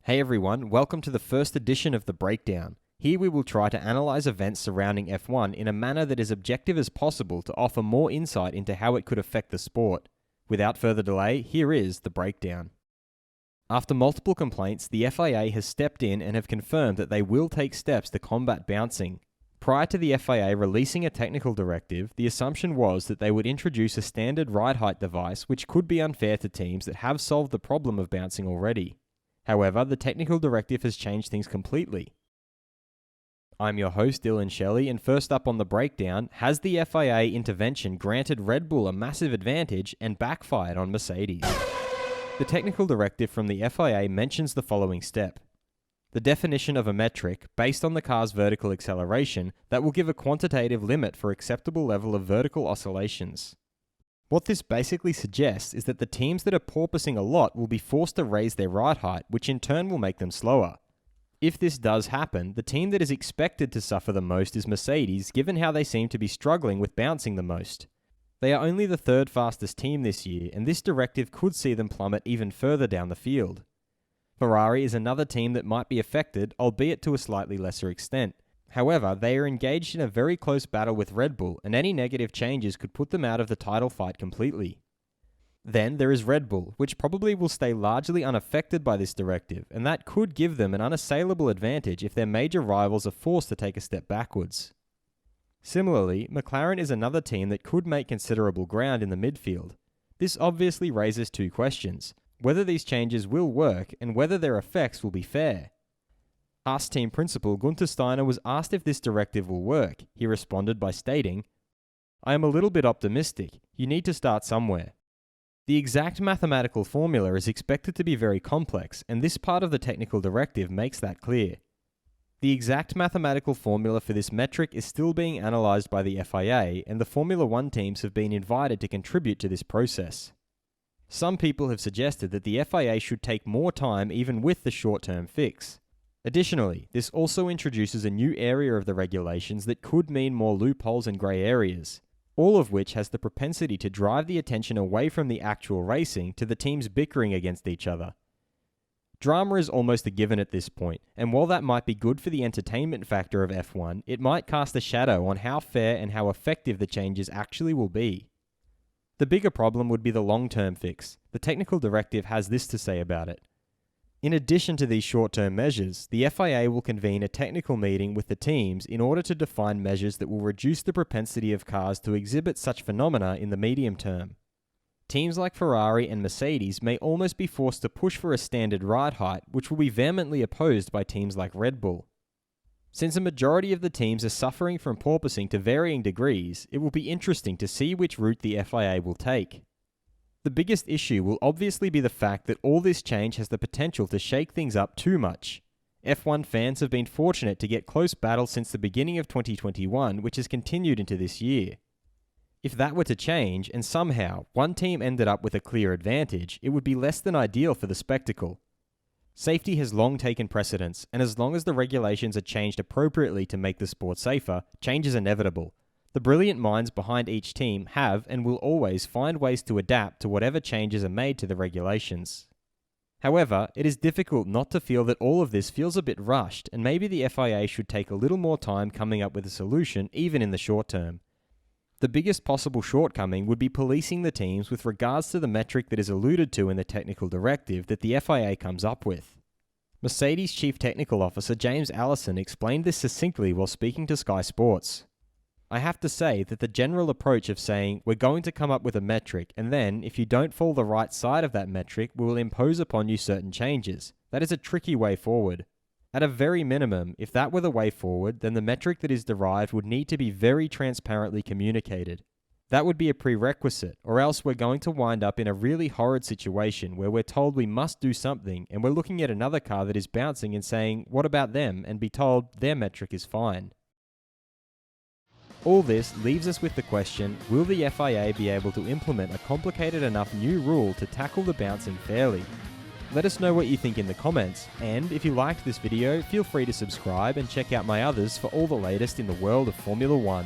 Hey everyone, welcome to the first edition of The Breakdown. Here we will try to analyse events surrounding F1 in a manner that is objective as possible to offer more insight into how it could affect the sport. Without further delay, here is The Breakdown. After multiple complaints, the FIA has stepped in and have confirmed that they will take steps to combat bouncing. Prior to the FIA releasing a technical directive, the assumption was that they would introduce a standard ride height device which could be unfair to teams that have solved the problem of bouncing already. However, the technical directive has changed things completely. I'm your host Dylan Shelley, and first up on The Breakdown, has the FIA intervention granted Red Bull a massive advantage and backfired on Mercedes? The technical directive from the FIA mentions the following step. The definition of a metric based on the car's vertical acceleration that will give a quantitative limit for acceptable level of vertical oscillations. What this basically suggests is that the teams that are porpoising a lot will be forced to raise their ride height, which in turn will make them slower. If this does happen, the team that is expected to suffer the most is Mercedes, given how they seem to be struggling with bouncing the most. They are only the third fastest team this year, and this directive could see them plummet even further down the field. Ferrari is another team that might be affected, albeit to a slightly lesser extent. However, they are engaged in a very close battle with Red Bull, and any negative changes could put them out of the title fight completely. Then there is Red Bull, which probably will stay largely unaffected by this directive, and that could give them an unassailable advantage if their major rivals are forced to take a step backwards. Similarly, McLaren is another team that could make considerable ground in the midfield. This obviously raises two questions: whether these changes will work, and whether their effects will be fair. Haas team principal Gunther Steiner was asked if this directive will work. He responded by stating, "I am a little bit optimistic. You need to start somewhere." The exact mathematical formula is expected to be very complex, and this part of the technical directive makes that clear. The exact mathematical formula for this metric is still being analysed by the FIA, and the Formula 1 teams have been invited to contribute to this process. Some people have suggested that the FIA should take more time even with the short-term fix. Additionally, this also introduces a new area of the regulations that could mean more loopholes and grey areas, all of which has the propensity to drive the attention away from the actual racing to the teams bickering against each other. Drama is almost a given at this point, and while that might be good for the entertainment factor of F1, it might cast a shadow on how fair and how effective the changes actually will be. The bigger problem would be the long-term fix. The technical directive has this to say about it. In addition to these short-term measures, the FIA will convene a technical meeting with the teams in order to define measures that will reduce the propensity of cars to exhibit such phenomena in the medium term. Teams like Ferrari and Mercedes may almost be forced to push for a standard ride height, which will be vehemently opposed by teams like Red Bull. Since a majority of the teams are suffering from porpoising to varying degrees, it will be interesting to see which route the FIA will take. The biggest issue will obviously be the fact that all this change has the potential to shake things up too much. F1 fans have been fortunate to get close battles since the beginning of 2021, which has continued into this year. If that were to change, and somehow one team ended up with a clear advantage, it would be less than ideal for the spectacle. Safety has long taken precedence, and as long as the regulations are changed appropriately to make the sport safer, change is inevitable. The brilliant minds behind each team have and will always find ways to adapt to whatever changes are made to the regulations. However, it is difficult not to feel that all of this feels a bit rushed, and maybe the FIA should take a little more time coming up with a solution, even in the short term. The biggest possible shortcoming would be policing the teams with regards to the metric that is alluded to in the technical directive that the FIA comes up with. Mercedes Chief Technical Officer James Allison explained this succinctly while speaking to Sky Sports. "I have to say that the general approach of saying, we're going to come up with a metric, and then, if you don't fall the right side of that metric, we will impose upon you certain changes. That is a tricky way forward. At a very minimum, if that were the way forward, then the metric that is derived would need to be very transparently communicated. That would be a prerequisite, or else we're going to wind up in a really horrid situation where we're told we must do something, and we're looking at another car that is bouncing and saying, what about them, and be told their metric is fine." All this leaves us with the question, will the FIA be able to implement a complicated enough new rule to tackle the bouncing fairly? Let us know what you think in the comments, and if you liked this video, feel free to subscribe and check out my others for all the latest in the world of Formula 1.